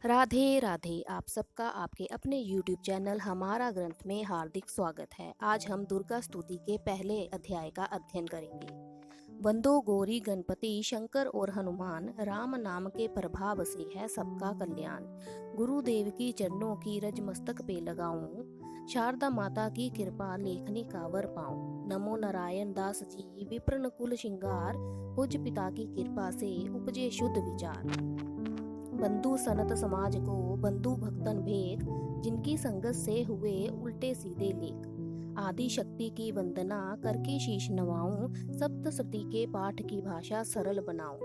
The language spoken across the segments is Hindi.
राधे राधे। आप सबका आपके अपने YouTube चैनल हमारा ग्रंथ में हार्दिक स्वागत है। आज हम दुर्गा स्तुति के पहले अध्याय का अध्ययन करेंगे। वंदो गौरी गणपति शंकर और हनुमान, राम नाम के प्रभाव से है सबका कल्याण। गुरुदेव की चरणों की रज मस्तक पे लगाऊं, शारदा माता की कृपा लेखनी का वर पाऊं। नमो नारायण दास जी विप्र कुल श्रृंगार, पूज्य पिता की कृपा से उपजे शुद्ध विचार। बंधु सनत समाज को बंधु भक्तन भेद, जिनकी संगत से हुए उल्टे सीधे लेख। आदि शक्ति की वंदना करके शीश नवाऊं, सप्तशती के पाठ की भाषा सरल बनाऊं।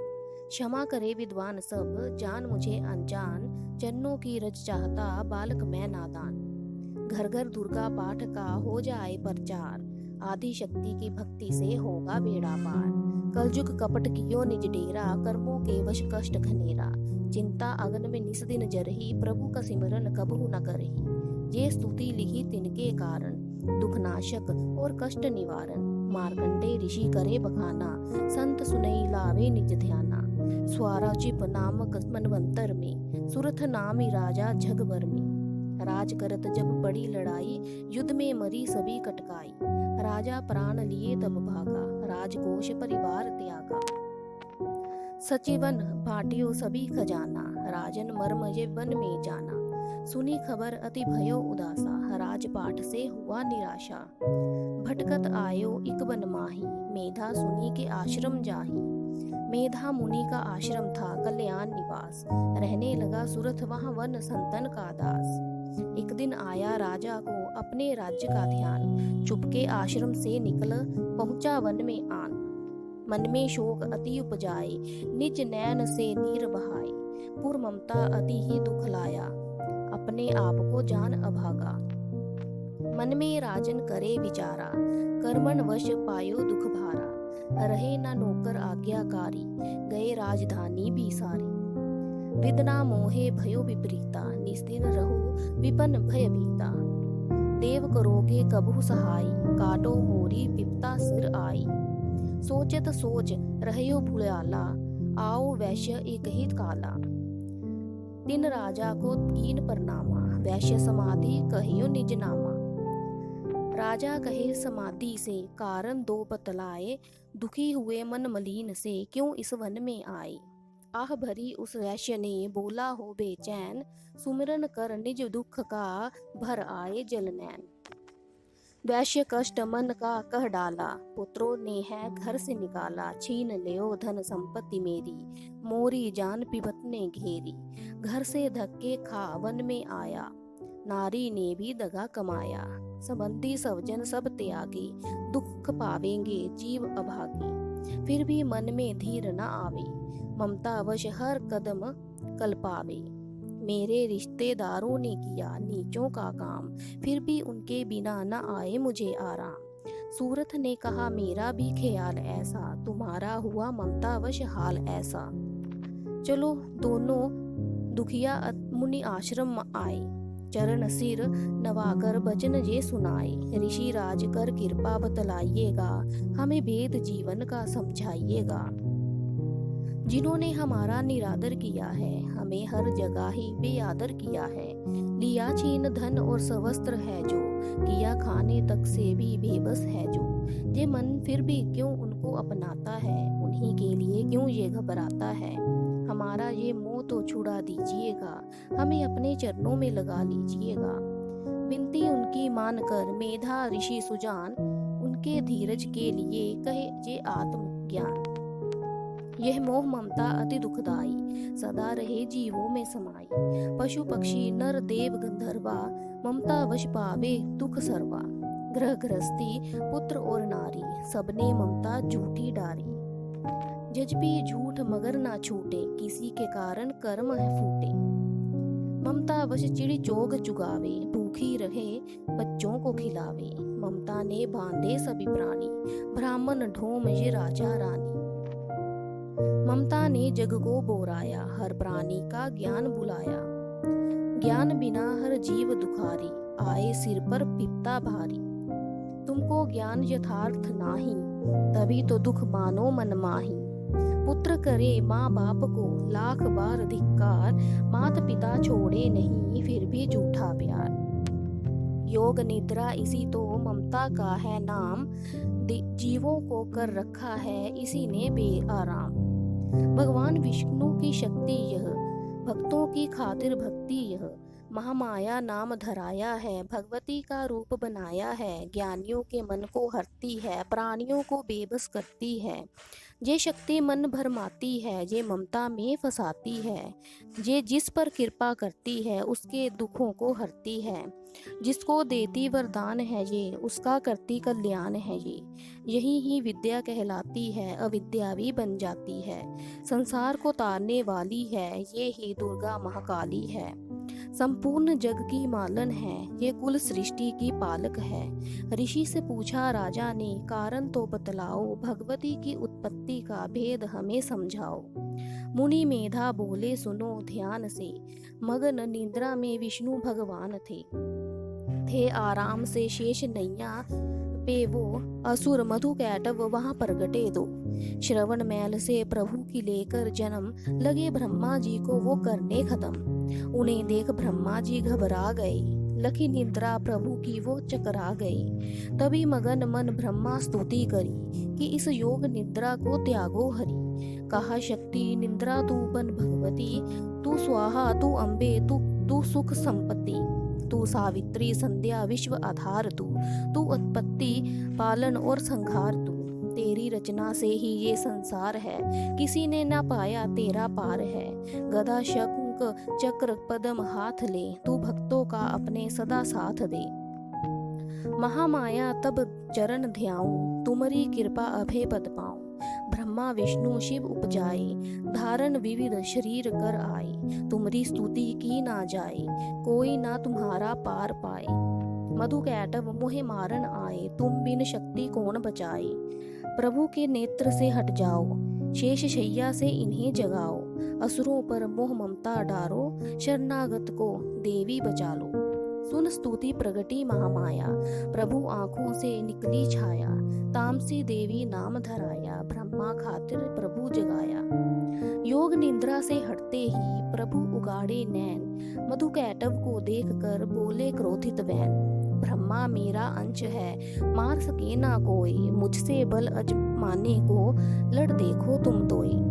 क्षमा करे विद्वान सब, जान मुझे अनजान, चरणों की रज चाहता बालक मैं नादान। घर घर दुर्गा पाठ का हो जाए प्रचार, आदि शक्ति की भक्ति से होगा बेड़ा पार। कलयुग कपट कियो निज डेरा, कर्मों के वश कष्ट घनेरा। चिंता अगन में निस दिन जरही, प्रभु का सिमरन कबहु न करही। ये स्तुति लिखी तिनके कारण, दुख नाशक और कष्ट निवारण। मार्कंडे ऋषि करे बखाना, संत सुनई लावे निज ध्याना। स्वराजिप नामक मनवंतर में, सुरथ नामी राजा जग भर में। राज करत जब बड़ी लड़ाई, युद्ध में मरी सभी कटकाई। राजा प्राण लिए तब भागा, राजकोष परिवार त्यागा। सचिवन बाटियो सभी खजाना, राजन मर्म ये वन में जाना। सुनी खबर अति भयो उदासा, राजपाठ से हुआ निराशा। भटकत आयो इक वन माही, मेधा सुनी के आश्रम जाही। मेधा मुनि का आश्रम था कल्याण निवास, रहने लगा सुरथ वहाँ वन संतन का दास। एक दिन आया राजा को अपने राज्य का ध्यान, चुपके आश्रम से निकल पहुंचा वन में आन। मन में शोक अति उपजाए, निज नैन से नीर बहाए। पुर ममता अति ही दुख लाया, अपने आप को जान अभागा। मन में राजन करे विचारा, कर्मन वश पायो दुख भारा। रहे न नौकर आज्ञाकारी, गए राजधानी भी सारी। विदना मोहे भयो विपरीता, निस्दिन रहो विपन भय भीता। देव करोगे कबहु सहाय, काटो मोरी विपता सिर आई। सोचत सोच रहयो भुलाला, आओ वैश्य एक ही काला। तिन राजा को कीन परनामा, वैश्य समाधि कहियो निज नामा। राजा कहे समाधि से कारण दो बतलाए, दुखी हुए मन मलिन से क्यों इस वन में आए। आह भरी उस वैश्य ने बोला हो बेचैन, सुमिरन कर निज दुख का भर आए जलनैन। वैश्य कष्ट मन का कह डाला, पुत्रों ने है घर से निकाला। छीन लियो धन संपत्ति मेरी, मोरी जान पिबत ने घेरी। घर से धक्के खा वन में आया, नारी ने भी दगा कमाया। संबंधी सवजन सब त्यागी, दुख पावेंगे जीव अभागी। फिर भी मन में धीर न आवे, ममता वश हर कदम कल पावे। मेरे रिश्तेदारों ने किया नीचों का काम, फिर भी उनके बिना न आए मुझे आराम। सूरथ ने कहा मेरा भी ख्याल ऐसा, तुम्हारा हुआ ममता वश हाल ऐसा। चलो दोनों दुखिया मुनि आश्रम आए, चरण सिर नवाकर बचन ये सुनाए। ऋषि राज कर कृपा बतलाइएगा, हमें भेद जीवन का समझाइएगा। जिन्होंने हमारा निरादर किया है, हमें हर जगह ही बेआदर किया है। लिया छीन धन और सवस्त्र है जो, किया खाने तक से भी बेबस है जो। ये मन फिर भी क्यों उनको अपनाता है, उन्हीं के लिए क्यों ये घबराता है। हमारा ये मोह तो छुड़ा दीजिएगा, हमें अपने चरणों में लगा लीजिएगा। विनती उनकी मानकर मेधा ऋषि सुजान, उनके धीरज के लिए कहे जे आत्मज्ञान। यह मोह ममता अति दुखदाई, सदा रहे जीवों में समाई। पशु पक्षी नर देव गंधर्वा, ममता वश पावे दुख सर्वा। ग्रह गृहस्थी पुत्र और नारी, सबने ममता झूठी डारी। जजबी झूठ मगर ना छूटे, किसी के कारण कर्म है फूटे। ममता वश चिड़ी चोग चुगावे, भूखी रहे बच्चों को खिलावे। ममता ने बांधे सभी प्राणी, ब्राह्मण ढोम ये राजा रानी। ममता ने जग को बोराया, हर प्राणी का ज्ञान बुलाया। ज्ञान बिना हर जीव दुखारी, आए सिर पर विपता भारी। तुमको ज्ञान यथार्थ नाही, तभी तो दुख मानो मन माही। पुत्र करे माँ बाप को लाख बार धिक्कार, माता पिता छोड़े नहीं फिर भी झूठा प्यार। योग निद्रा इसी तो ममता का है नाम, जीवों को कर रखा है इसी ने बेआराम। भगवान विष्णु की शक्ति यह, भक्तों की खातिर भक्ति यह, महामाया नाम धराया है, भगवती का रूप बनाया है। ज्ञानियों के मन को हरती है, प्राणियों को बेबस करती है। ये शक्ति मन भरमाती है, ये ममता में फंसाती है। ये जिस पर कृपा करती है उसके दुखों को हरती है। जिसको देती वरदान है ये, उसका करती कल्याण है ये। यही ही विद्या कहलाती है, अविद्या भी बन जाती है। संसार को तारने वाली है, ये ही दुर्गा महाकाली है। संपूर्ण जग की मालन है, ये कुल सृष्टि की पालक है। ऋषि से पूछा राजा ने, कारण तो बतलाओ, भगवती की उत्पत्ति का भेद हमें समझाओ। मुनि मेधा बोले सुनो ध्यान से, मगन निद्रा में विष्णु भगवान थे आराम से शेष नैया पे वो, असुर मधु कैटव वहां प्रगटे दो। श्रवण मैल से प्रभु की लेकर जन्म, लगे ब्रह्मा जी को वो करने खत्म। उन्हें देख ब्रह्मा जी घबरा गए, लखी निद्रा प्रभु की वो चकरा गई। तभी मगन मन ब्रह्मा स्तुति करी, कि इस योग निद्रा को त्यागो हरि। कहा शक्ति निद्रा तू बन भगवती, तू स्वाहा तू अम्बे तू सुख संपत्ति। तू सावित्री संध्या विश्व आधार तू उत्पत्ति पालन और संहार तू। तेरी रचना से ही ये संसार है, किसी ने ना पाया तेरा पार है। गदा शंख चक्र पद्म हाथ ले, तू भक्तों का अपने सदा साथ दे। महामाया तब चरण ध्याऊं, तुम्हारी कृपा अभय पद पाऊं। ब्रह्मा विष्णु शिव उपजाए, धारण विविध शरीर कर आए। तुम्हारी स्तुति की ना जाए, कोई ना तुम्हारा पार पाए। मधु कैटव मुहे मारन आए, तुम बिन शक्ति कौन बचाए। प्रभु के नेत्र से हट जाओ, शेष शैया से इन्हें जगाओ। असुरों पर मोह ममता डारो, शरणागत को देवी बचा लो। सुन स्तुति प्रगटी महामाया, प्रभु आंखों से निकली छाया। तामसी देवी नाम धराया, ब्रह्मा खातिर प्रभु जगाया। योग निद्रा से हटते ही प्रभु उगाड़े नैन, मधु कैटव को देख कर बोले क्रोधित वैन। ब्रह्मा मेरा अंश है, मार सके ना कोई, मुझसे बल अजमाने को लड़ देखो तुम दोई।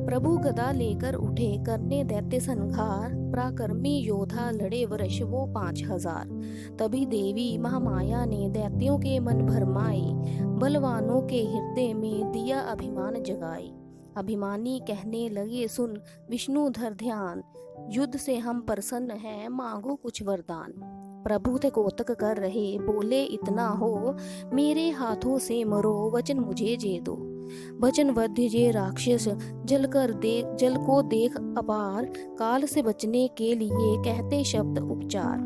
प्रभु गदा लेकर उठे करने दैत्य संहार, पराक्रमी योद्धा लड़े वर्ष वो 5000। तभी देवी महामाया ने दैत्यों के मन भरमाए, बलवानों के हृदय में दिया अभिमान जगाए। अभिमानी कहने लगे सुन विष्णु धर ध्यान, युद्ध से हम प्रसन्न हैं मांगो कुछ वरदान। प्रभु थे कौतक कर रहे बोले इतना हो, मेरे हाथों से मरो वचन मुझे जे दो। वचन वध्य जे राक्षस जल को देख अपार, काल से बचने के लिए कहते शब्द उपचार।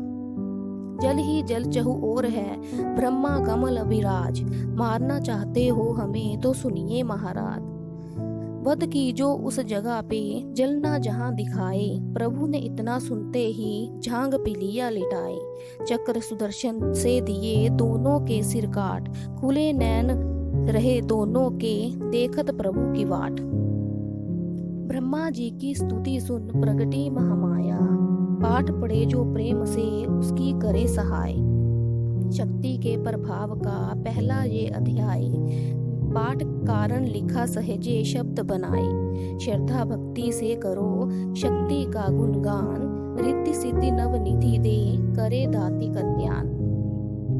जल ही जल चहु और है ब्रह्मा कमल विराज, मारना चाहते हो हमें तो सुनिए महाराज। वध की जो उस जगह पे जलना जहां दिखाए, प्रभु ने इतना सुनते ही झांग पिलिया लिटाए। चक्र सुदर्शन से दिए दोनों के सिर काट, खुले नैन रहे दोनों के देखत प्रभु की वाट। ब्रह्मा जी की स्तुति सुन प्रगटी महामाया, पाठ पढ़े जो प्रेम से उसकी करे सहाय। शक्ति के प्रभाव का पहला ये अध्याय, पाठ कारण लिखा सहजे शब्द बनाए। श्रद्धा भक्ति से करो शक्ति का गुणगान, रिद्धि सिद्धि नवनिधि दे करे दाती कल्याण।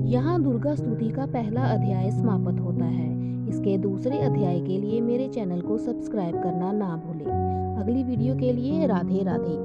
यहाँ दुर्गा स्तुति का पहला अध्याय समाप्त होता है। इसके दूसरे अध्याय के लिए मेरे चैनल को सब्सक्राइब करना ना भूलें। अगली वीडियो के लिए राधे राधे।